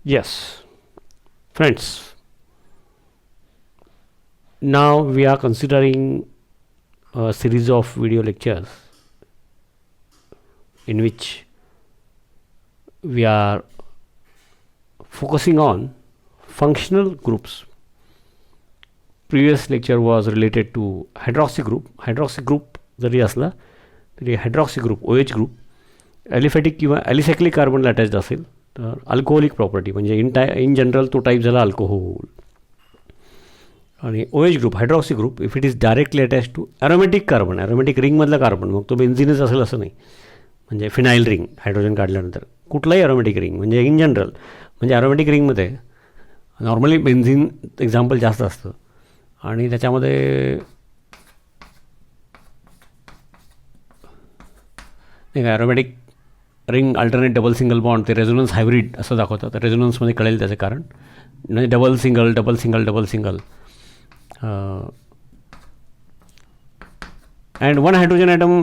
Yes, friends, now we are considering a series of video lectures in which we are focusing on functional groups. Previous lecture was related to hydroxy group. Hydroxy group जरी असला तरी hydroxy group OH group aliphatic किंवा alicyclic कार्बनला attached असेल तर alcoholic property म्हणजे in general तो type झाला अल्कोहोल. आणि OH group hydroxy group if it is directly attach to aromatic carbon, aromatic रिंगमधला कार्बन, मग तो बेन्झिनच असेल असं नाही, म्हणजे फिनाईल रिंग हायड्रोजन काढल्यानंतर कुठलाही ॲरोमॅटिक रिंग म्हणजे इन जनरल म्हणजे ॲरोमॅटिक रिंगमध्ये नॉर्मली बेन्झिन एक्झाम्पल जास्त असतं आणि त्याच्यामध्ये नाही का aromatic ring alternate double single bond ते रेझोनन्स हायब्रिड असं दाखवतं. तर रेझोनन्समध्ये कळेल त्याचं कारण म्हणजे double single double single double single and one hydrogen atom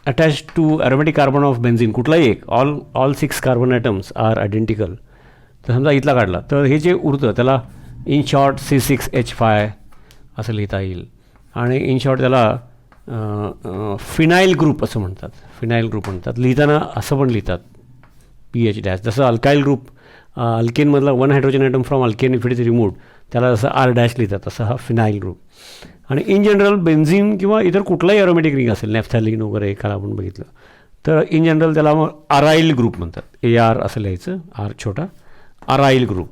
attach to aromatic carbon of benzene कुठलाही एक all 6 carbon atoms are identical. तर समजा इथला काढला तर हे जे उरतं त्याला इन शॉर्ट C6H5 असं लिहिता येईल आणि इन शॉर्ट त्याला फिनाईल ग्रुप असं म्हणतात. फिनाईल ग्रुप म्हणतात. लिहिताना असं पण लिहितात PH डॅश. जसं अल्काईल ग्रुप अल्केनमधला one hydrogen atom from alkane if it is removed त्याला जसं R डॅश लिहितात तसं हा फिनाईल ग्रुप. आणि इन जनरल बेन्झिन किंवा इतर कुठलाही ॲरोमॅटिक रिंग असेल नॅफ्थॅलिन वगैरे एखादा आपण बघितलं तर इन जनरल त्याला मग अराईल ग्रुप म्हणतात. AR असं लिहायचं, R छोटा, अराईल ग्रुप.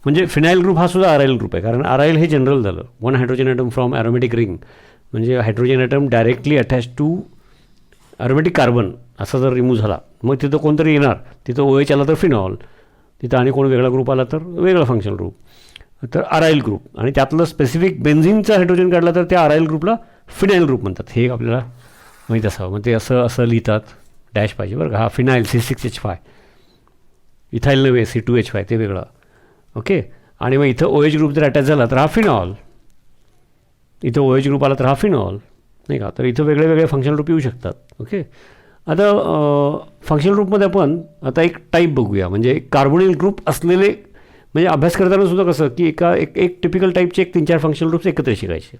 म्हणजे फिनाईल ग्रुप हा सुद्धा अराईल ग्रुप आहे कारण अराईल हे जनरल झालं. One hydrogen atom from aromatic ring म्हणजे hydrogen atom directly attach to aromatic carbon असा जर रिमूव्ह झाला मग तिथं कोणतरी येणार, तिथं OH आला तर फिनॉल, तिथं आणि कोण वेगळा ग्रुप आला तर वेगळा फंक्शनल ग्रुप, तर अराईल ग्रुप. आणि त्यातलं स्पेसिफिक बेन्झिनचा हायड्रोजन काढला तर त्या अराईल ग्रुपला फिनाईल ग्रुप म्हणतात. हे आपल्याला माहीत असावं. मग ते असं लिहितात, डॅश पाहिजे बरं का. हा फिनाईल C6H5, इथाईल नव्हे C2H5 ते वेगळं. ओके. आणि मग इथं OH ग्रुप जर अटॅच झाला तर हा फिनॉल, इथं OH ग्रुप आला तर हा फिनॉल, नाही का. तर इथं वेगळे वेगळे फंक्शनल ग्रुप येऊ शकतात. ओके. आता फंक्शनल ग्रुपमध्ये आपण आता एक टाईप बघूया म्हणजे कार्बोनिल ग्रुप असलेले, म्हणजे अभ्यास करताना सुद्धा कसं की एक टिपिकल टाईपचे 3-4 फंक्शनल ग्रुप्स एकत्र शिकायचे.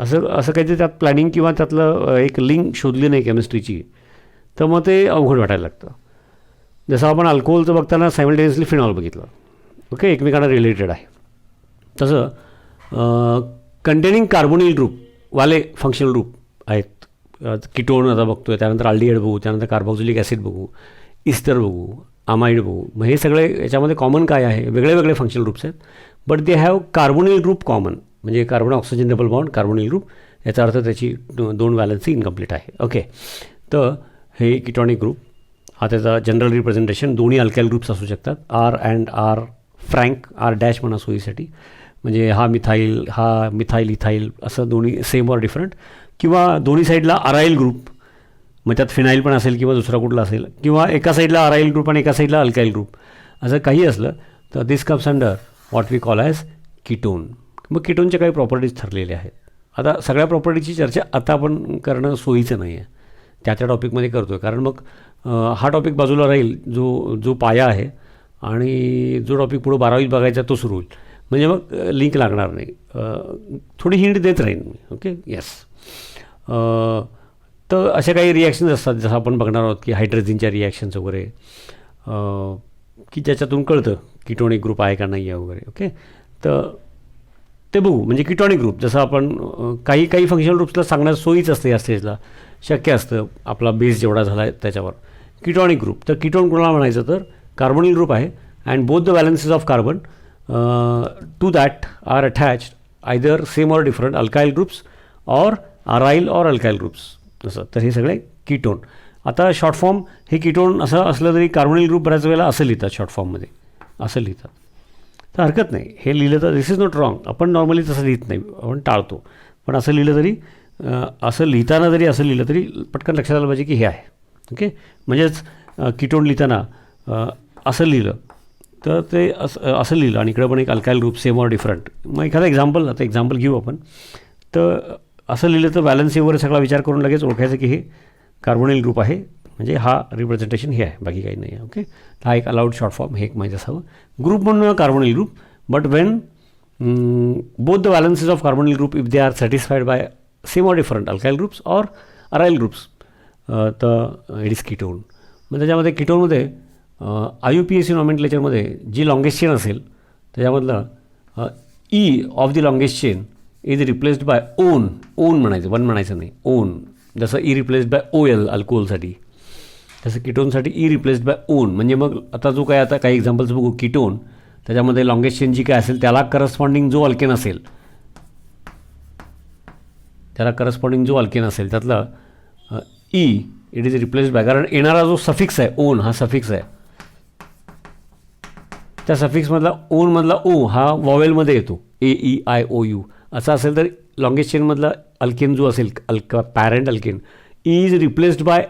असं काहीतरी त्यात प्लॅनिंग किंवा त्यातलं एक लिंक शोधली नाही केमिस्ट्रीची तर मग ते अवघड वाटायला लागतं. जसं आपण अल्कोहोलचं बघताना सायमल्टेनियसली फिनॉल बघितलं, ओके, एकमेकांना रिलेटेड आहे. तसं कंटेनिंग कार्बोनिल ग्रुपवाले फंक्शनल ग्रुप आहेत. किटोन आता बघतोय, त्यानंतर अल्डिहाइड बघू, त्यानंतर कार्बॉक्सिलिक ॲसिड बघू, इस्टर बघू, अमाइड बघू. मग हे सगळे याच्यामध्ये कॉमन काय आहे, वेगळे वेगळे फंक्शनल ग्रुप्स आहेत but they have carbonyl group common. म्हणजे carbon oxygen double bond carbonyl group, याचा अर्थ त्याची 2 व्हॅलन्सी इनकम्प्लीट आहे. ओके. तर हे किटॉनिक ग्रुप हा त्याचा जनरल रिप्रेझेंटेशन दोन्ही अल्काईल ग्रुप्स असू शकतात. R and R frank, R dash म्हणा सोयीसाठी, म्हणजे हा मिथाईल इथाईल असं दोन्ही सेम ऑर डिफरंट, किंवा दोन्ही साईडला अराईल ग्रुप, मग त्यात फिनाईल पण असेल किंवा दुसरा कुठला असेल, किंवा एका साईडला अराईल ग्रुप आणि एका साईडला अल्काईल ग्रुप, असं काही असलं तर this comes under what we call as ketone. मग कीटोनच्या काही प्रॉपर्टीज ठरलेल्या आहेत. आता सगळ्या प्रॉपर्टीची चर्चा आता आपण करणं सोयीचं नाही आहे, त्या टॉपिकमध्ये करतो आहे कारण मग हा टॉपिक बाजूला राहील जो पाया आहे आणि जो टॉपिक पुढं 12वीत बघायचा तो सुरू होईल, म्हणजे मग लिंक लागणार नाही. थोडी हिंट देत राहीन मी. ओके. येस. तर अशा काही रिॲक्शन्स असतात जसं आपण बघणार आहोत की हायड्रोजनच्या रिॲक्शन्स वगैरे की ज्याच्यातून कळतं कीटोनिक ग्रुप आहे का नाही आहे वगैरे. ओके. तर ते बघू. म्हणजे कीटॉनिक ग्रुप जसं आपण काही फंक्शनल ग्रुप्सला सांगण्यास सोयीच असते, या स्टेजला शक्य असतं आपला बेस जेवढा झाला आहे त्याच्यावर. कीटॉनिक ग्रुप, तर कीटोन कोणाला म्हणायचं तर कार्बोनिल ग्रुप आहे and both the valencies of carbon to that are attached either same or different alkyl groups or aryl or alkyl groups असं. तर हे सगळे कीटोन. आता शॉर्ट फॉर्म हे कीटोन असं असलं तरी कार्बोनिल ग्रुप बऱ्याच वेळेला असं लिहितात, शॉर्ट फॉर्ममध्ये असं लिहितात. तर हरकत नाही, हे लिहिलं तर दिस इज नॉट रॉंग. आपण नॉर्मली तसं लिहित नाही, आपण टाळतो. पण असं लिहिलं तरी असं लिहिताना जरी असं लिहिलं तरी पटकन लक्षात आलं पाहिजे की हे आहे. ओके. म्हणजेच कीटोन लिहिताना असं लिहिलं तर ते असं लिहिलं आणि इकडं पण एक alkyl group same or different. मग एखादा एक्झाम्पल घेऊ आपण. तर असं लिहिलं तर व्हॅलन्सी वगैरे सगळा विचार करून लगेच ओळखायचं की हे कार्बोनिल ग्रुप आहे, म्हणजे हा रिप्रेझेंटेशन हे आहे, बाकी काही नाही आहे. ओके, हा एक अलाउड शॉर्ट फॉर्म, हे एक माहीत असावं. ग्रुप म्हणून carbonyl group, but when both the valences of carbonyl group if they are satisfied by same or different alkyl groups or aryl groups तर इट इज कीटोन. मग त्याच्यामध्ये कीटोनमध्ये IUPAC नॉमेनक्लेचरमध्ये जी लॉंगेस्ट चेन असेल त्याच्यामधलं E of the longest chain is replaced by one. One म्हणायचं, one म्हणायचं नाही, ओन. जसं ई रिप्लेस्ड बाय OL अल्कोहोलसाठी, तसं कीटोनसाठी ई रिप्लेस्ड बाय ओन. म्हणजे मग आता जो काय, आता काही एक्झाम्पल्स बघू. कीटोन त्याच्यामध्ये लॉंगेस्ट चेन जी काय असेल त्याला करस्पॉन्डिंग जो अल्केन असेल, त्यातला E it is replaced bye, कारण येणारा जो सफिक्स आहे ओन, हा सफिक्स आहे, त्या सफिक्समधला ओनमधला ओ हा वॉवेलमध्ये येतो, AEIOU असा असेल तर लॉंगेस्ट चेनमधला अल्केन जो असेल, parent alkane, E is replaced bye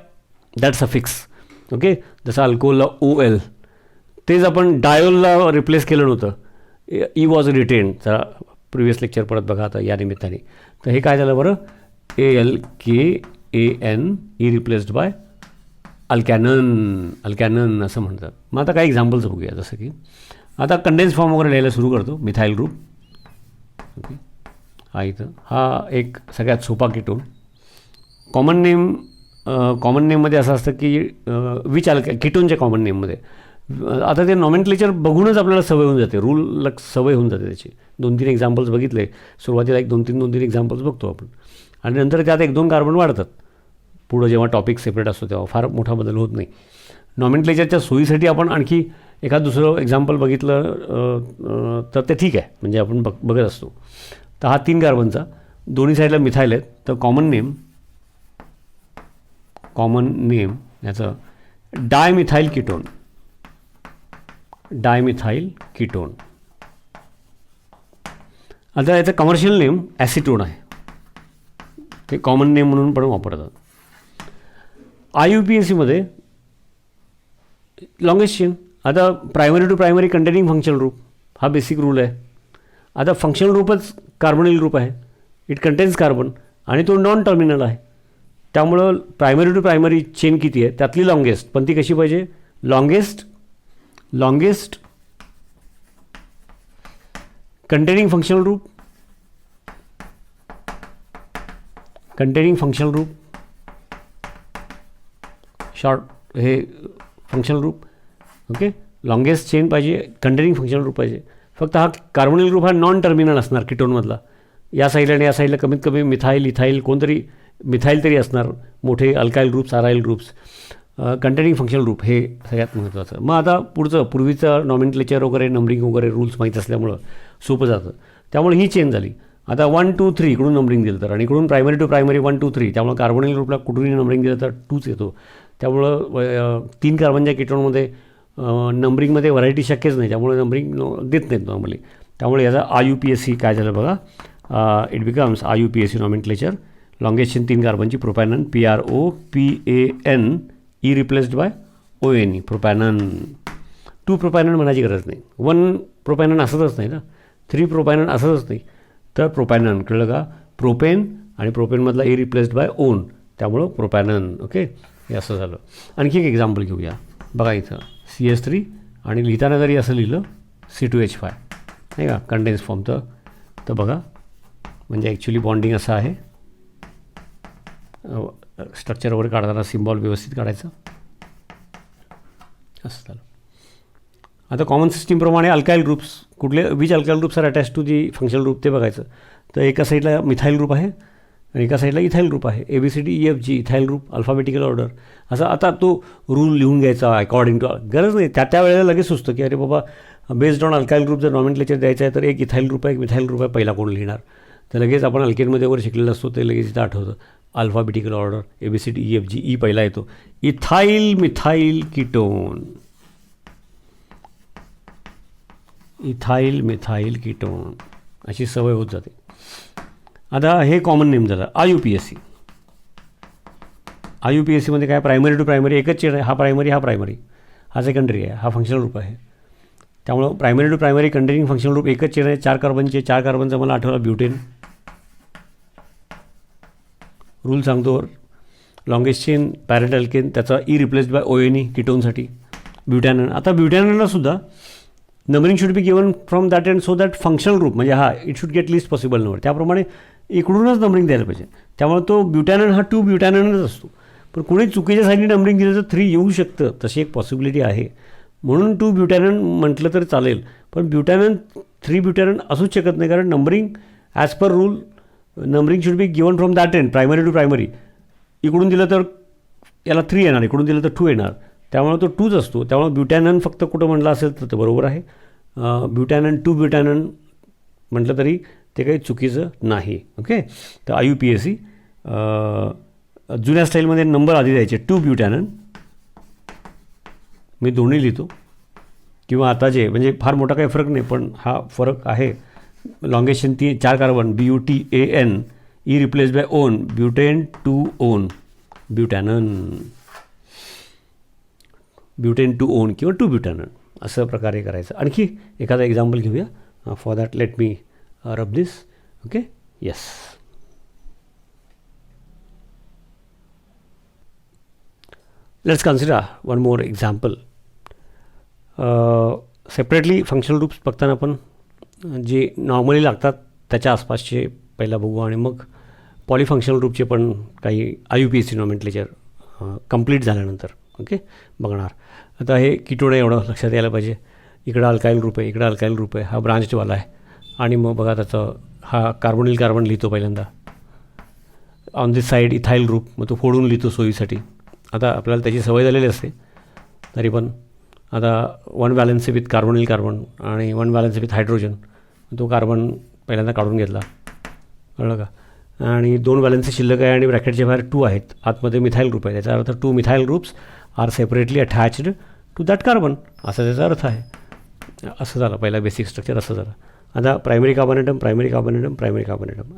that suffix. Okay, जसं अल्कोहोलला OL, तेच आपण डायोलला रिप्लेस केलं नव्हतं, ई वॉज रिटेन. जरा प्रिव्हियस लेक्चर परत बघा आता या निमित्ताने. तर हे काय झालं बरं, ALKAN ई रिप्लेस्ड बाय अल्कॅनन असं म्हणतात. मग आता काही एक्झाम्पल्स बघूया. जसं की आता कंडेन्स फॉर्म वगैरे लिहायला सुरू करतो. मिथाईल ग्रुप, ओके, हा इथं हा एक सगळ्यात सोपा कीटोन. कॉमन नेममध्ये असं असतं की विच कीटोनच्या कॉमन नेममध्ये आता ते नॉमेनक्लेचर बघूनच आपल्याला सवय होऊन जाते, रूल सवय होऊन जाते त्याची. 2-3 एक्झाम्पल्स बघितले सुरुवातीला, एक 2-3 एक्झाम्पल्स बघतो आपण, आणि नंतर त्यात 1-2 कार्बन वाढतात. पुढं जेव्हा टॉपिक सेपरेट असतो तेव्हा फार मोठा बदल होत नाही. नॉमेनक्लेचरच्या सोयीसाठी आपण आणखी एखाद दुसरं एक्झाम्पल बघितलं तर ते ठीक आहे, म्हणजे आपण बघत असतो. तर हा 3 कार्बनचा, दोन्ही साईडला मिथाईल आहेत. तर कॉमन नेम याचं डायमिथाईल कीटोन. आता याचं कमर्शियल नेम ॲसिटोन आहे, ते कॉमन नेम म्हणून पण वापरतात. IUPACमध्ये लॉंगेस्ट चेन, आता primary to primary containing functional group हा बेसिक रूल आहे. आता फंक्शनल ग्रुपच कार्बोनिल ग्रुप आहे, इट कंटेन्स कार्बन, आणि तो नॉन टर्मिनल आहे. त्यामुळं प्रायमरी टू प्रायमरी चेन किती आहे त्यातली लॉंगेस्ट, पण ती कशी पाहिजे, longest containing functional group short हे functional group. Okay, longest chain पाहिजे, कंटेनिंग फंक्शनल ग्रुप पाहिजे. फक्त हा कार्बोनिल ग्रुप हा नॉन टर्मिनल असणार कीटोनमधला. या साईडला आणि या साईडला कमीत कमी मिथाईल, इथाईल, कोणतरी मिथाईल तरी असणार. मोठे alkyl groups, aryl groups, containing functional group हे सगळ्यात महत्त्वाचं. मग आता पूर्वीचं नॉमेनक्लेचर वगैरे, नंबरिंग वगैरे रूल्स माहीत असल्यामुळं सोपं जातं. त्यामुळे ही चेन झाली. आता 1, 2, 3 इकडून नंबरिंग दिलं तर, आणि इकडून प्रायमरी टू प्रायमरी 1, 2, 3, त्यामुळे कार्बोनिल ग्रुपला कुठूनही नंबरिंग दिलं तर 2च येतो. त्यामुळं 3 कार्बनच्या कीटोनमध्ये नंबरिंगमध्ये व्हरायटी शक्यच नाही, त्यामुळे नंबरिंग देत नाहीत नॉर्मली. त्यामुळे याचा IUPAC काय झालं बघा, it becomes IUPAC nomenclature, longest chain 3 कार्बनची, प्रोपॅनन, PROPAN, E replaced by ONE, प्रोपॅनन. 2 प्रोपॅनन म्हणायची गरज नाही, 1 प्रोपॅनन असतच नाही ना, 3 प्रोपॅनन असतच नाही. तर प्रोपॅनन कळलं का, प्रोपेन आणि प्रोपेनमधला ई रिप्लेस्ड बाय ओन, त्यामुळं प्रोपॅनन. ओके, हे असं झालं. आणखी एक एक्झाम्पल घेऊया. बघा इथं CH3, आणि लिहिताना जरी असं लिहिलं C2H5 नाही का, कंडेन्स फॉर्म. तर बघा, म्हणजे ॲक्च्युली बॉन्डिंग असं आहे. स्ट्रक्चर वगैरे काढताना सिम्बॉल व्यवस्थित काढायचं, असं झालं. आता कॉमन सिस्टीमप्रमाणे अल्काईल ग्रुप्स कुठले, which alkyl groups are attach to the functional group ते बघायचं. तर एका साईडला मिथाईल ग्रुप आहे आणि एका साईडला इथाईल ग्रुप आहे, ABCDEFG ethyl group, alphabetical order. असं आता तो रूल लिहून घ्यायचा अकॉर्डिंग टू, गरज नाही. त्या वेळेला लगेच सुचतं की अरे बाबा, बेस्ड ऑन अल्काईल ग्रुप जर नॉमेनक्लेचर द्यायचं आहे तर एक इथाईल ग्रुप आहे, एक मिथाईल ग्रुप आहे, पहिला कोण लिहिणार. तर लगेच आपण अल्केनमध्ये वगैरे शिकलेलं असतो, ते लगेच इथं आठवतं. अल्फाबेटिकल ऑर्डर, ABCDEFG, ई पहिला येतो. Ethyl methyl ketone, ethyl methyl ketone, अशी सवय होत जाते. आता हे कॉमन नेम झालं. IUPACमध्ये काय, प्रायमरी टू प्रायमरी एकच चेन आहे, हा प्रायमरी हा सेकंडरी आहे, हा फंक्शनल ग्रुप आहे. त्यामुळं primary to primary containing functional group एकच चेन आहे, 4 कार्बनचे. 4 कार्बनचा मला आठवला ब्युटेन, रूल सांगतो. लॉंगेस्ट चेन पॅरेंट अल्केन, त्याचा ई रिप्लेस्ड बाय ONE कीटोनसाठी. ब्युटॅनन, आता ब्युटॅननला सुद्धा numbering should be given from that end so that functional group म्हणजे it should get least possible number, त्याप्रमाणे इकडूनच नंबरिंग द्यायला पाहिजे. त्यामुळे तो ब्युटॅनन हा 2 ब्युटॅननच असतो. पण कुणी चुकीच्या साईडने नंबरिंग दिलं तर 3 येऊ शकतं, तशी एक पॉसिबिलिटी आहे. म्हणून 2 ब्युटॅनन म्हटलं तर चालेल, पण ब्युटॅनन 3 ब्युटॅनन असूच शकत नाही, कारण numbering as per rule numbering should be given from that end, primary to primary. इकडून दिलं तर याला 3 येणार, इकडून दिलं तर 2 येणार, त्यामुळे तो 2च असतो. त्यामुळे ब्युटॅनन फक्त कुठं म्हटलं असेल तर ते बरोबर आहे. ब्युटॅनन 2 ब्युटॅनन म्हटलं तरी ते काही चुकीचं नाही. ओके, तर IUPAC जुन्या स्टाईलमध्ये नंबर आधी द्यायचे 2 ब्युटॅनन, मी दोन्ही लिहितो, किंवा आता जे म्हणजे फार मोठा काही फरक नाही, पण हा फरक आहे. लॉंगेशन 4 carbon BUTAN, E replace by ON, butane 2 ON, butanone, butane 2 ON किंवा 2 ब्युटॅनन असं प्रकारे करायचं. आणखी एखादा एक्झाम्पल घेऊया. For that let me rub this. Okay, yes. Let's consider one more example. Separately functional groups बघताना आपण जे नॉर्मली लागतात त्याच्या आसपासचे पहिला बघू, आणि मग पॉलिफंक्शनल ग्रुपचे पण काही IUPAC नॉमेनक्लेचर कंप्लीट झाल्यानंतर ओके बघणार. आता हे कीटोन आहे एवढं लक्षात यायला पाहिजे. इकडं अल्काईल ग्रुप आहे, इकडं अल्काईल ग्रुप आहे, हा ब्रांचवाला आहे. आणि मग बघा त्याचं हा कार्बोनिल कार्बन लिहितो पहिल्यांदा. On this side ethyl group, मग तो फोडून लिहितो सोयीसाठी. आता आपल्याला त्याची सवय झालेली असते, तरी पण आता 1 वॅलन्सी विथ कार्बोनिल कार्बन आणि 1 वॅलन्सी विथ हायड्रोजन, तो कार्बन पहिल्यांदा काढून घेतला, कळलं का. आणि 2 वॅलन्सी शिल्लक आहे आणि ब्रॅकेटच्या बाहेर 2 आहेत, आतमध्ये मिथाईल ग्रुप आहे. त्याचा अर्थ 2 methyl groups are separately attached to that carbon, असा त्याचा अर्थ आहे. असं झालं पहिला बेसिक स्ट्रक्चर, असं झालं. आता प्रायमरी कार्बन ॲटम.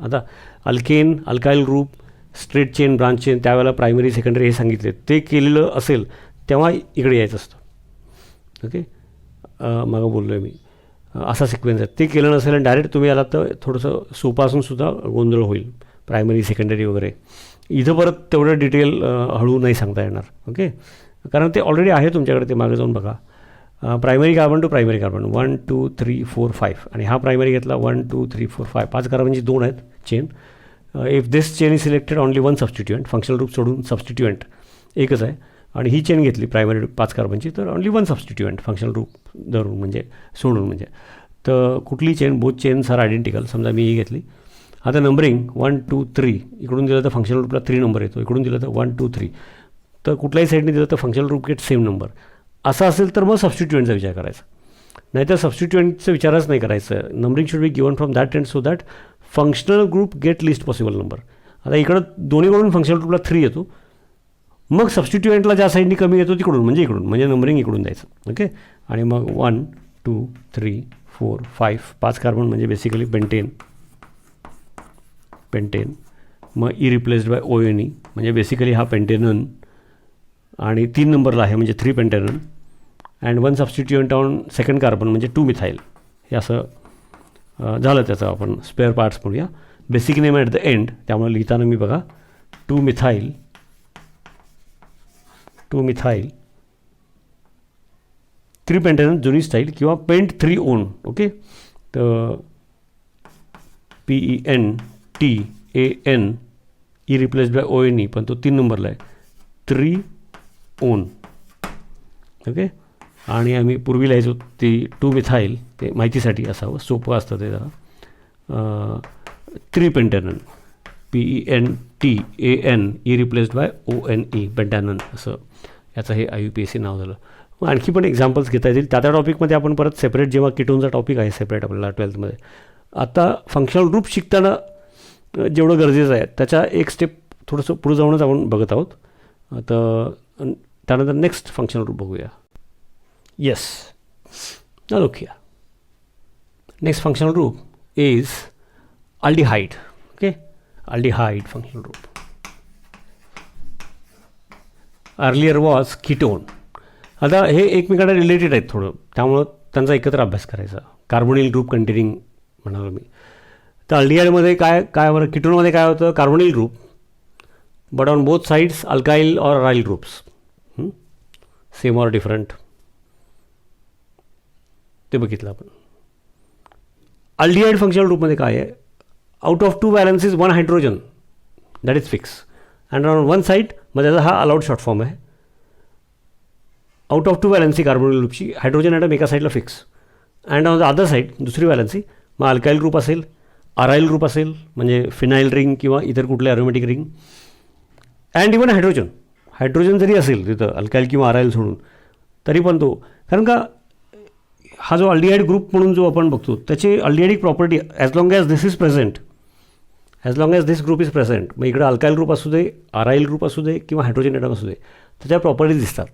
आता alkane, alkyl group, straight chain, branch chain, त्यावेळेला प्रायमरी सेकंडरी हे सांगितले, ते केलेलं असेल तेव्हा इकडे यायचं असतं. ओके, मागं बोललो आहे मी, असा सिक्वेन्स आहे. ते केलं नसेल आणि डायरेक्ट तुम्ही आलात तर थोडंसं सोपासूनसुद्धा गोंधळ होईल, प्रायमरी सेकंडरी वगैरे. इथं परत तेवढं डिटेल हळू नाही सांगता येणार. ओके, कारण ते ऑलरेडी आहे तुमच्याकडे, ते मागे जाऊन बघा. Primary carbon to primary carbon 1 2 3 4 5, आणि हा प्रायमरी घेतला 1 2 3 4 5, 5 कार्बनची 2 आहेत chain. If this chain is selected only 1 substituent, functional group सोडून सबस्टिट्युएंट एकच आहे, आणि ही चेन घेतली प्रायमरी 5 कार्बनची, तर ओनली 1 सबस्टिट्युएंट फंक्शनल ग्रुप धरून म्हणजे सोडून म्हणजे. तर कुठली chain, both chains are identical. समजा मी ही घेतली. आता नंबरिंग 1 2 3, इकडून दिलं तर फंक्शनल ग्रुपला 3 नंबर येतो, इकडून दिलं तर 1 2 3, तर कुठल्याही साईडने दिलं तर functional group get same number. असं असेल तर मग सबस्टिट्युएंटचा विचार करायचा, नाहीतर सबस्टिट्युएंटचा विचारच नाही करायचं. Numbering should be given from that end so that functional group gate least possible number. आता इकडं दोन्हीकडून फंक्शनल ग्रुपला 3 येतो, मग सबस्टिट्युएंटला ज्या साईडनी कमी येतो तिकडून म्हणजे इकडून, म्हणजे नंबरिंग इकडून द्यायचं. ओके, आणि मग 1 2 3 4 5, 5 कार्बन म्हणजे बेसिकली पेंटेन, मग ई रिप्लेस्ड बाय ONE म्हणजे बेसिकली हा पेंटेनन, आणि 3 नंबरला आहे म्हणजे 3 pentanone, and 1 substituent on second carbon म्हणजे 2 मिथाईल. हे असं झालं त्याचं आपण स्पेअर पार्ट्स म्हणूया. Basic name at the end, त्यामुळे लिहिताना मी बघा 2 मिथाईल 3 पेंटेनन जुनी स्टाईल, किंवा पेंट 3 ON. ओके, तर PENTAN, E replaced by ONE, पण तो 3 नंबरला आहे, 3 ON. ओके, आणि आम्ही पूर्वी लिहायचो ती 2 मिथाईल, ते माहितीसाठी असावं, सोपं असतं ते जरा. 3 पेंटॅनन, PENTAN, E replaced by ONE, पेंटॅनन, असं याचं हे IUPAC नाव झालं. मग आणखी पण एक्झाम्पल्स घेता येतील. त्या टॉपिकमध्ये आपण परत सेपरेट, जेव्हा कीटोनचा टॉपिक आहे सेपरेट आपल्याला 12थमध्ये. आता फंक्शनल ग्रुप शिकताना जेवढं गरजेचं आहे त्याच्या एक स्टेप थोडंसं पुढे जाऊनच आपण बघत आहोत. तर त्यानंतर नेक्स्ट फंक्शनल ग्रुप बघूया. Yes, okay, next functional group is aldehyde. Okay, aldehyde functional group. Earlier was ketone. आता हे एकमेकांना रिलेटेड आहेत थोडं, त्यामुळं त्यांचा एकत्र अभ्यास करायचा. कार्बोनिल ग्रुप कंटेनिंग म्हणालो मी. तर अल्डिहाइडमध्ये काय बरं, कीटोनमध्ये काय होतं, carbonyl group but on both sides alkyl और aryl groups. Same or different ते बघितलं आपण. अल्डिहाइड फंक्शनल ग्रुपमध्ये काय आहे, out of 2 valencies 1 hydrogen that is fix and on one side, मग त्याचा हा अलाउड शॉर्ट फॉर्म आहे. आउट ऑफ 2 व्हॅलन्सी कार्बोनिल ग्रुपची हायड्रोजन ॲटम एका साईडला fix and on the other side दुसरी व्हॅलन्सी, मग अल्काइल ग्रुप असेल, अराइल ग्रुप असेल म्हणजे फिनाइल रिंग किंवा इतर कुठले aromatic ring, and even hydrogen जरी असेल तिथं अल्काइल किंवा अराइल सोडून तरी पण तो, कारण का हा जो अल्डिहाइड ग्रुप म्हणून जो आपण बघतो त्याची aldehydic property as long as this is present, as long as this group is present, मग इकडं अल्काइल ग्रुप असू दे, अराइल ग्रुप असू दे किंवा हायड्रोजन ॲटम असू दे, त्याच्या प्रॉपर्टीज दिसतात.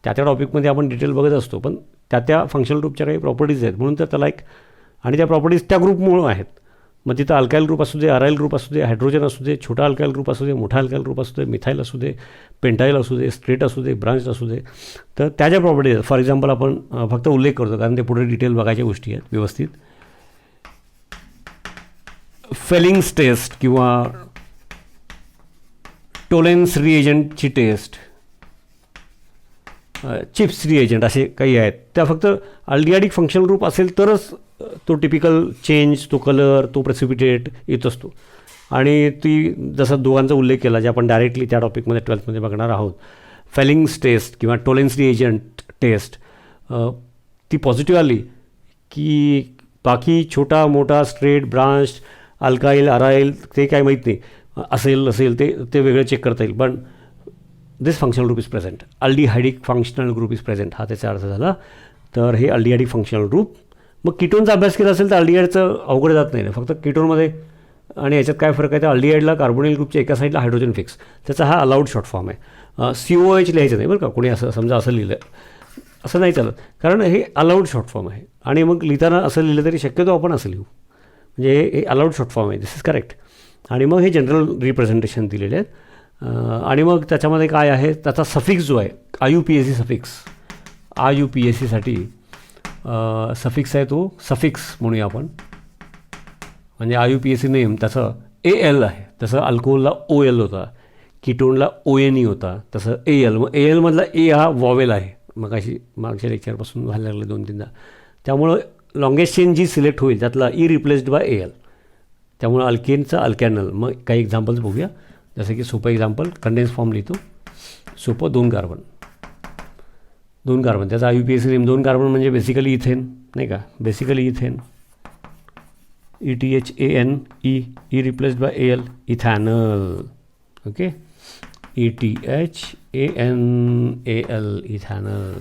त्या टॉपिकमध्ये आपण डिटेल बघत असतो, पण त्या फंक्शनल ग्रुपच्या काही प्रॉपर्टीज आहेत म्हणून तर त्याला एक, आणि त्या प्रॉपर्टीज त्या ग्रुपमुळं आहेत. मग तिथं अल्काइल ग्रुप असू दे, अराइल ग्रुप असू दे, हायड्रोजन असू दे, छोटा अल्काइल ग्रुप असू दे, मोठा अल्काइल ग्रुप असू दे, मिथाईल असू दे, पेंटाईल असू दे, स्ट्रेट असू दे, ब्रांच असू दे, तर त्या ज्या प्रॉपर्टीज आहेत, फॉर एक्झाम्पल आपण फक्त उल्लेख करतो कारण ते पुढे डिटेल बघायच्या गोष्टी आहेत व्यवस्थित. फेलिंग्स टेस्ट किंवा टोलेन्स रिएजंटची टेस्ट, चिप्स रिएजंट असे काही आहेत, त्या फक्त अल्डिहाइडिक फंक्शनल ग्रुप असेल तरच तो टिपिकल चेंज, तो कलर, तो प्रेसिपिटेट येत असतो. आणि ती जसं दोघांचा उल्लेख केला जे आपण डायरेक्टली त्या टॉपिकमध्ये 12th बघणार आहोत, फेलिंग्स टेस्ट किंवा टोलेन्स रिएजंट टेस्ट, ती पॉझिटिव्ह आली की बाकी छोटा मोठा स्ट्रेट ब्रांच अल्काइल अराइल ते काय माहीत नाही, असेल ते वेगळं चेक करता येईल, पण this functional group is present, aldehydic functional group is present, हा त्याचा अर्थ झाला. तर हे अल्डिहाइडिक फंक्शनल ग्रुप. मग कीटोनचा अभ्यास केला असेल तर अल्डिहाइडचं अवघड जात नाही, फक्त कीटोनमध्ये आणि याच्यात काय फरक आहे, तर अल्डिहाइडला कार्बोनिल ग्रुपच्या एका साईडला हायड्रोजन फिक्स, त्याचा हा अलाउड शॉर्ट फॉर्म आहे. COH लिहायचं नाही बरं का, कोणी असं समजा असं लिहिलं असं नाही चालत, कारण हे अलाउड शॉर्ट फॉर्म आहे. आणि मग लिहिताना असं लिहिलं तरी शक्यतो आपण असं लिहू, म्हणजे हे अलाउड शॉर्ट फॉर्म आहे, दिस इज करेक्ट. आणि मग हे जनरल रिप्रेझेंटेशन दिलेले आहेत. आणि मग त्याच्यामध्ये काय आहे, त्याचा सफिक्स जो आहे IUPAC सफिक्स, IUPACसाठी सफिक्स आहे तो सफिक्स म्हणूया आपण, म्हणजे IUPAC नेम त्याचं AL आहे. तसं अल्कोहोलला OL होता, कीटोनला ONE होता, तसं AL. मग ALमधला A हा वॉवेल आहे, मागच्या लेक्चरपासून व्हायला लागलं 2-3दा. त्यामुळं लॉंगेस्ट चेन जी सिलेक्ट होईल त्यातला E रिप्लेस्ड बाय AL, त्यामुळं अल्केनचा अल्कॅनल. मग काही एक्झाम्पल्स बघूया, जसं की सोपं एक्झाम्पल कंडेन्स फॉर्म लिहितो. सोपं 2 कार्बन, त्याचा IUPAC नेम 2 कार्बन म्हणजे बेसिकली इथेन नाही का, basically ethane, ETHANE, E replaced by AL, ethanal. Okay, ETHANAL, ethanal.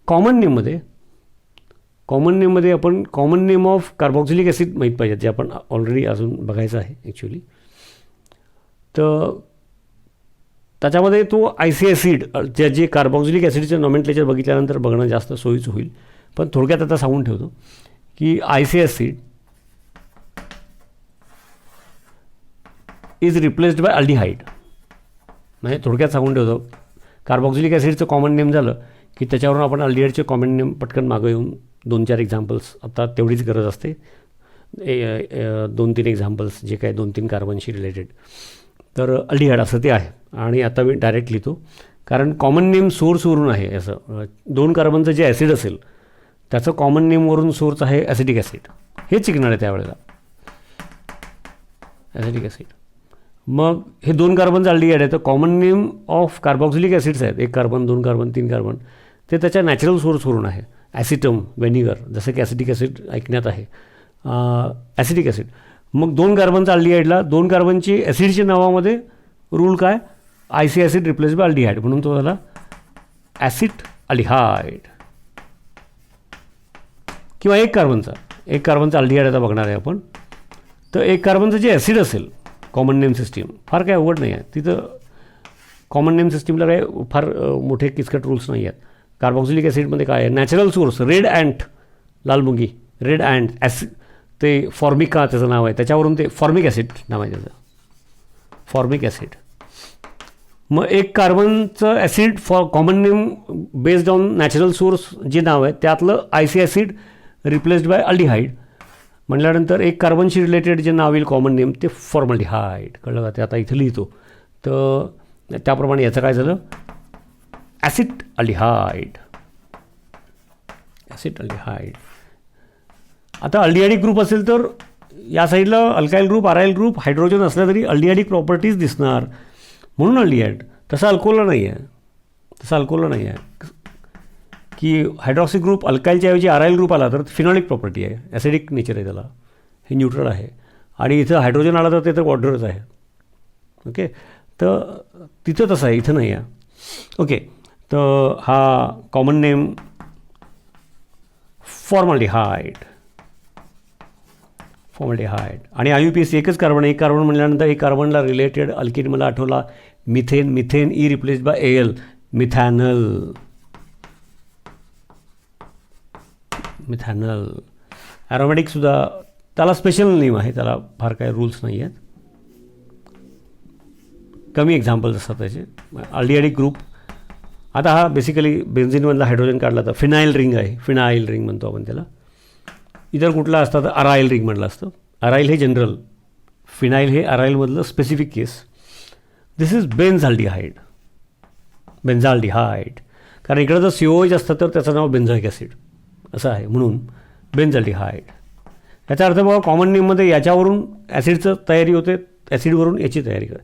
Common नेममध्ये आपण common name of carboxylic acid माहीत पाहिजे, जे आपण ऑलरेडी अजून बघायचं आहे ॲक्च्युली. तर त्याच्यामध्ये तो IC ॲसिड जे कार्बॉक्सिलिक ॲसिडचं नॉमेनक्लेचर बघितल्यानंतर बघणं जास्त सोयीचं होईल, पण थोडक्यात आता सांगून ठेवतो की IC acid is replaced by aldehyde. म्हणजे थोडक्यात सांगून ठेवतो, कार्बॉक्सिलिक ॲसिडचं कॉमन नेम झालं की त्याच्यावरून आपण अल्डिहाइडचे कॉमन नेम पटकन मागं येऊन 2-4 एक्झाम्पल्स, आता तेवढीच गरज असते, 2-3 एक्झाम्पल्स जे काय 2-3 कार्बनशी रिलेटेड. तर अल्डिहाइड असं ते आहे. आणि आता मी डायरेक्ट लिहितो, कारण कॉमन नेम सोर्सवरून आहे. असं 2 कार्बनचं जे ॲसिड असेल त्याचं कॉमन नेमवरून सोर्स आहे ॲसिडिक ॲसिड, हेच शिकणार आहे त्यावेळेला, ॲसिडिक ॲसिड. मग हे 2 कार्बनचं अल्डिहाइड आहे, तर common name of carboxylic acids आहेत, 1 कार्बन 2 कार्बन 3 कार्बन, ते त्याच्या नॅचरल सोर्सवरून आहे. ॲसिटम, व्हेनिगर, जसं की ॲसिडिक ॲसिड ऐकण्यात आहे, ॲसिडिक ॲसिड. मग 2 कार्बनचा अल्डिहाइडला 2 कार्बनची ॲसिडच्या नावामध्ये रूल काय, IC acid replace by aldehyde, म्हणून तो झाला ॲसिड अल्डिहाइड. किंवा 1 कार्बनचा अल्डिहाइड आता बघणार आहे आपण. तर 1 कार्बनचं जे ॲसिड असेल कॉमन नेम सिस्टीम, फार काय अवघड नाही आहे तिथं. कॉमन नेम सिस्टीमला काय फार मोठे किचकट रूल्स नाही आहेत. कार्बॉक्सिलिक ॲसिडमध्ये काय आहे, नॅचरल सोर्स रेड अँट, लाल मुंगी, रेड अँट ते फॉर्मिका त्याचं नाव आहे, त्याच्यावरून ते फॉर्मिक ॲसिड नाव आहे त्याचं, फॉर्मिक ॲसिड. मग 1 कार्बनचं acid common name based on natural source जे नाव आहे त्यातलं IC acid replaced by aldehyde म्हटल्यानंतर 1 कार्बनशी रिलेटेड जे नाव येईल कॉमन नेम ते फॉर्मल्डिहाइड. कळलं का, ते आता इथं लिहितो. तर त्याप्रमाणे याचं काय झालं, ॲसिड अल्डिहाइड. Acid aldehyde. आता अल्डिहाइडिक ग्रुप असेल तर या साईडला अल्काईल ग्रुप, अराईल ग्रुप, हायड्रोजन असला तरी अल्डिहाइडिक प्रॉपर्टीज दिसणार, म्हणून अल्डिहाइड. तसं अल्कोहलला नाही आहे, तसं अल्कोहलला नाही आहे की हायड्रॉक्सी ग्रुप अल्काईलच्या ऐवजी अराईल ग्रुप आला तर फिनॉलिक प्रॉपर्टी आहे, ॲसिडिक नेचर आहे त्याला, हे न्यूट्रल आहे. आणि इथं हायड्रोजन आला तर ते तर वॉटरच आहे. ओके, तर तिथं तसं आहे, इथं नाही आहे. ओके, तर हा कॉमन नेम फॉर्मल्डिहाइड. फॉर्मल्डिहाइड. आणि IUPAC एकच कार्बन, एक कार्बन म्हटल्यानंतर एक कार्बनला रिलेटेड अल्किन मला आठवला methane. Methane E replace bye AL, मिथॅनल. मिथॅनल. ॲरोमॅटिकसुद्धा त्याला स्पेशल नेम आहे, त्याला फार काही रूल्स नाही आहेत, कमी एक्झाम्पल्स असतात त्याचे. Aldehydic group. आता हा बेसिकली बेन्झिनमधला हायड्रोजन काढला तर फिनाईल रिंग आहे, फिनाईल रिंग म्हणतो आपण त्याला. इतर कुठला असतं तर अराईल रिंग म्हटलं असतं. अराईल हे जनरल, फिनाईल हे अराईलमधलं स्पेसिफिक केस. This is बेन्झाल्डिहाइड. बेन्झाल्डिहाइड. कारण इकडं जर COH असतं तर त्याचं नाव बेन्झॉइक ॲसिड असं आहे, म्हणून बेन्झाल्डिहाइड. याचा अर्थ बघा, कॉमन नेममध्ये याच्यावरून ॲसिडचं तयारी होते, ॲसिडवरून याची तयारी कर,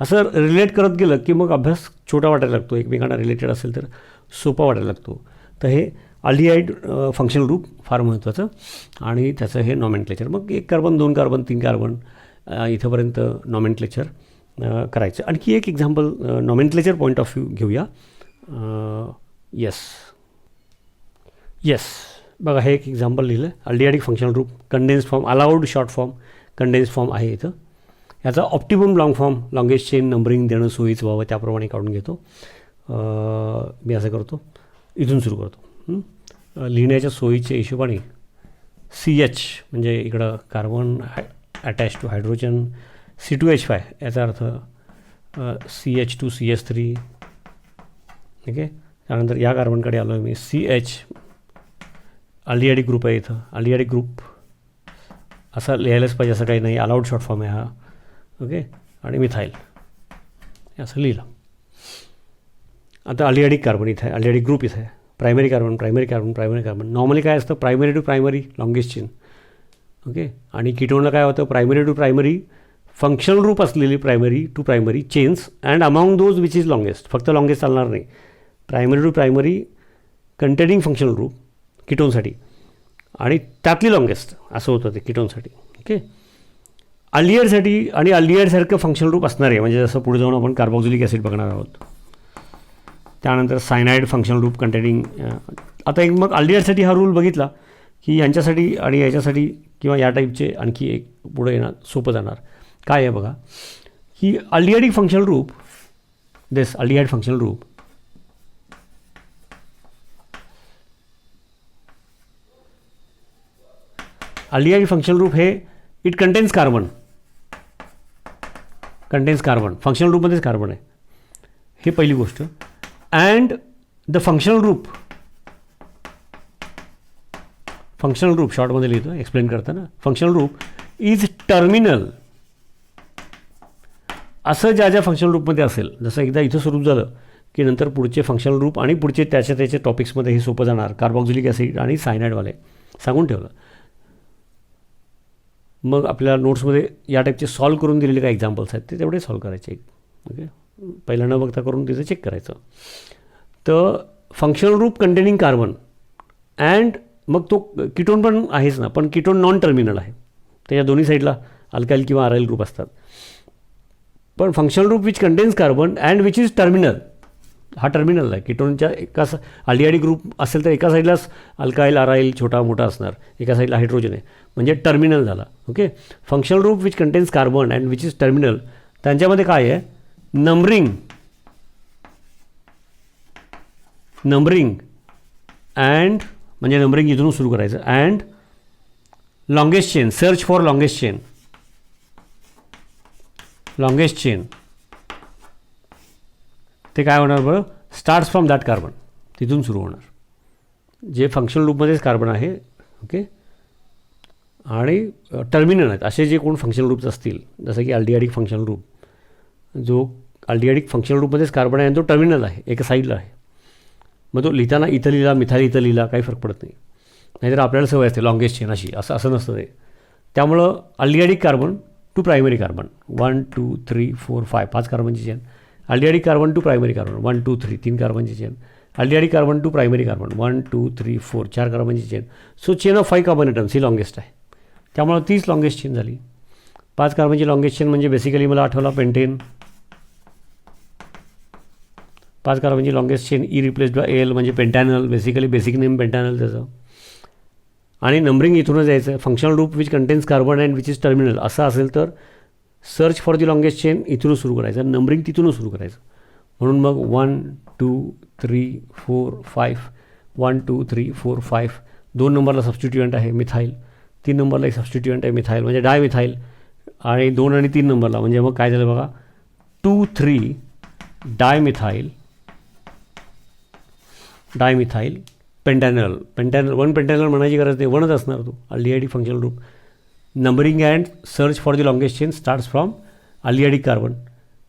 असं रिलेट करत गेलं की मग अभ्यास छोटा वाटायला लागतो, एकमेकांना रिलेटेड असेल तर सोपा वाटायला लागतो. तर हे अल्डिहाइड फंक्शनल ग्रुप फार महत्त्वाचं, आणि त्याचं हे नॉमेनक्लेचर. मग 1 कार्बन, 2 कार्बन, 3 कार्बन इथंपर्यंत नॉमेनक्लेचर करायचं. आणखी एक example nomenclature point of view घेऊया. येस, बघा हे एक एक्झाम्पल लिहिलं. Aldehydic functional group, condense form, allowed short form, condense form आहे इथं. याचा optimum long form, longest chain numbering देणं सोयीचं व्हावं त्याप्रमाणे काढून घेतो. मी असं करतो, इथून सुरू करतो. लिहिण्याच्या सोयीच्या हिशोबाने CH म्हणजे इकडं carbon attach two hydrogen, C2H5 याचा अर्थ CH2CH3. ठीक आहे, त्यानंतर या कार्बनकडे आलो आहे मी, CH अल्डिहाइडिक ग्रुप आहे इथं. अल्डिहाइडिक ग्रुप असं लिहायलाच पाहिजे असं काही नाही, अलाउड शॉर्ट फॉर्म आहे हा. ओके, आणि मिथाईल असं लिहिलं. आता अल्डिहाइडिक कार्बन इथं आहे, अल्डिहाइडिक ग्रुप इथं आहे. Primary carbon, primary carbon, primary carbon. Normally काय असतं, primary to primary longest chain. Okay, आणि कीटोनला काय होतं, primary to primary functional group असलेली primary to primary chains and among those which is longest. फक्त लॉंगेस्ट चालणार नाही, primary to primary containing functional group कीटोनसाठी, आणि त्यातली लॉंगेस्ट असं होतं ते कीटोनसाठी. ओके, अल्डिहाइडसाठी आणि अल्डिहाइडसारखं फंक्शनल ग्रुप असणार आहे, म्हणजे जसं पुढे जाऊन आपण कार्बोक्सिलिक ॲसिड बघणार आहोत. त्यानंतर सायनाइड फंक्शनल ग्रुप कंटेनिंग. आता एक मग अल्डिहाइडसाठी हा रूल बघितला की यांच्यासाठी आणि याच्यासाठी किंवा या टाईपचे आणखी एक पुढे येणार, सोपं जाणार. काय आहे बघा, की aldehydic functional group, this aldehyde functional group aldehyde functional group हे इट कंटेन्स कार्बन, फंक्शनल ग्रुपमध्येच कार्बन आहे, हे पहिली गोष्ट. अँड द फंक्शनल ग्रुप शॉर्टमध्ये लिहितो एक्सप्लेन करताना, फंक्शनल ग्रुप इज टर्मिनल. असं ज्या फंक्शनल ग्रुपमध्ये असेल, जसं एकदा इथं स्वरूप झालं की नंतर पुढचे फंक्शनल ग्रुप आणि पुढचे त्याच्या टॉपिक्समध्ये हे सोपं जाणार. कार्बोक्सिलिक ॲसिड आणि सायनाइडवाले सांगून ठेवलं. मग आपल्या नोट्समध्ये या टाईपचे सॉल्व करून दिलेले काही एक्झाम्पल्स आहेत ते तेवढे सॉल्व करायचे. ओके, पहिला न बघता करून तिचं चेक करायचं. तर functional group containing carbon and मग तो कीटोन पण आहेच ना, पण कीटोन नॉन टर्मिनल आहे, त्याच्या दोन्ही साईडला अल्काईल किंवा अराईल ग्रुप असतात. पण functional group which contains carbon and which is terminal, हा टर्मिनल आहे. कीटोनच्या अल्डिहाइडिक ग्रुप असेल तर एका साईडलाच अल्काईल अराईल छोटा मोठा असणार, एका साईडला हायड्रोजन आहे, म्हणजे टर्मिनल झाला. Okay, functional group which contains carbon and which is terminal, त्यांच्यामध्ये काय आहे, नंबरिंग अँड म्हणजे नंबरिंग इथून सुरू करायचं, and longest chain, search for longest chain ते काय होणार बरं, स्टार्ट्स फ्रॉम दॅट कार्बन, तिथून सुरू होणार, जे फंक्शनल ग्रुपमध्येच कार्बन आहे. ओके, आणि टर्मिनल आहेत असे जे कोण फंक्शनल ग्रुप्स असतील, जसं की अल्डिहाइडिक फंक्शनल ग्रुप जो अल्डिहायडिक फंक्शनल ग्रुपमध्येच कार्बन आहे आणि तो टर्मिनल आहे, एका साईडला आहे. मग तो लिहिताना इथं लिहिला, मिथाईल इथं लिहिला, काही फरक पडत नाही. नाहीतर आपल्याला सवय असते लॉंगेस्ट चेन अशी, असं नसतं ते. त्यामुळं aldehydic carbon to primary carbon 1 2 3 4 5 5 कार्बनची chain. Aldehydic carbon to primary carbon 1 2 3 3 कार्बनची chain. Aldehydic carbon to primary carbon 1 2 3 4 4 कार्बनची chain. So chain of 5 carbon atoms ही लॉंगेस्ट आहे. त्यामुळं तीच लॉंगेस्ट चेन झाली. 5 कार्बनची लॉंगेस्ट चेन म्हणजे बेसिकली मला आठवला पेंटेन. 5 कार्बनची longest chain E replaced by L म्हणजे पेंटॅनल, बेसिकली बेसिक नेम पेंटॅनल त्याचं. आणि नंबरिंग इथूनच यायचं. Functional group which contains carbon and which is terminal असं असेल तर search for the longest chain इथूनच सुरू करायचं, नंबरिंग तिथूनच सुरू करायचं. म्हणून मग 1 2 3 4 5 1 2 3 4 5 2 नंबरला सबस्टिट्युएंट आहे मिथाईल, 3 नंबरला एक सबस्टिट्युएंट आहे मिथाईल म्हणजे डायमिथाईल, आणि 2 आणि 3 नंबरला म्हणजे मग काय झालं बघा 2 3 डायमिथाईल पेंटॅनल. पेंटॅनल 1 पेंटॅनल म्हणायची गरज नाही, 1च असणार तो aldehydic functional group. Numbering and search for the longest chain starts from aldehydic carbon,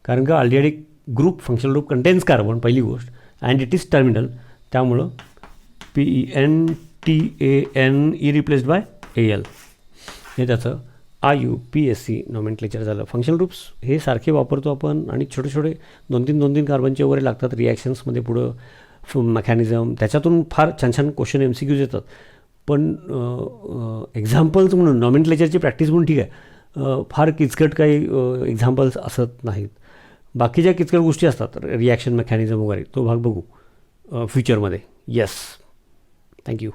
कारण का aldehydic group functional group contains carbon पहिली गोष्ट, अँड इट इज टर्मिनल. त्यामुळं PENTAN E replaced by AL हे त्याचं IUPAC नॉमेनक्लेचर झालं. Functional groups हे सारखे वापरतो आपण आणि छोटे छोटे 2-3 कार्बनचे वगैरे लागतात रिॲक्शन्समध्ये पुढं मेकॅनिझम, त्याच्यातून फार छान छान क्वेश्चन MCQs येतात. पण एक्झाम्पल्स म्हणून नॉमेनक्लेचरची प्रॅक्टिस म्हणून ठीक आहे, फार किचकट काही एक्झाम्पल्स असत नाहीत. बाकीच्या किचकट गोष्टी असतात रिॲक्शन मेकॅनिझम वगैरे, तो भाग बघू फ्युचरमध्ये. Yes, thank you.